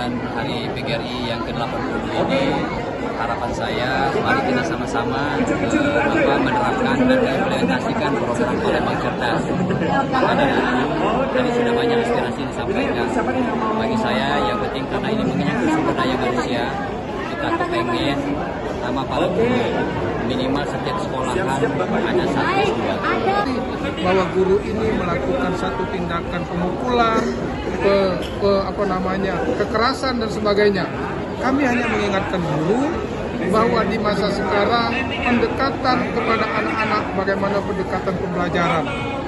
peringatan Hari PGRI yang ke-80 ini, harapan saya mari kita sama-sama menerapkan dan implementasikan program Palembang Cerdas. Maka dari itu tadi sudah banyak aspirasi disampaikan. Bagi saya yang penting karena ini menyangkut sumber daya manusia, kita kepengen pertama para guru minimal setiap sekolahan ada satu dua. Bahwa guru ini melakukan satu tindakan pemukulan, kekerasan dan sebagainya. Kami hanya mengingatkan guru bahwa di masa sekarang pendekatan kepada anak-anak bagaimana pendekatan pembelajaran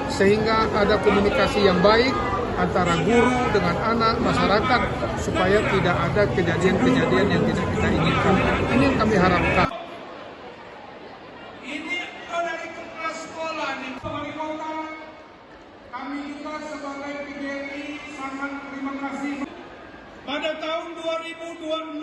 sehingga ada komunikasi yang baik antara guru dengan anak masyarakat supaya tidak ada kejadian-kejadian yang tidak kita inginkan. Ini yang kami harapkan. Ini dari kepala sekolah nih. Wali kota, kami juga sebagai PGRI sangat terima kasih. Pada tahun 2026,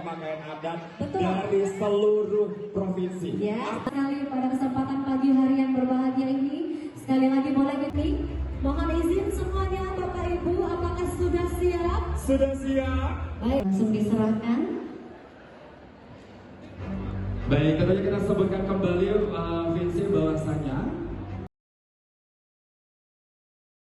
pakaian adat dari seluruh provinsi. Ya, sekali pada kesempatan pagi hari yang berbahagia ini, sekali lagi boleh kita mohon izin semuanya Bapak Ibu, apakah sudah siap? Sudah siap? Baik, langsung diserahkan. Baik, tentunya kita sebutkan kembali Vinci bahwasanya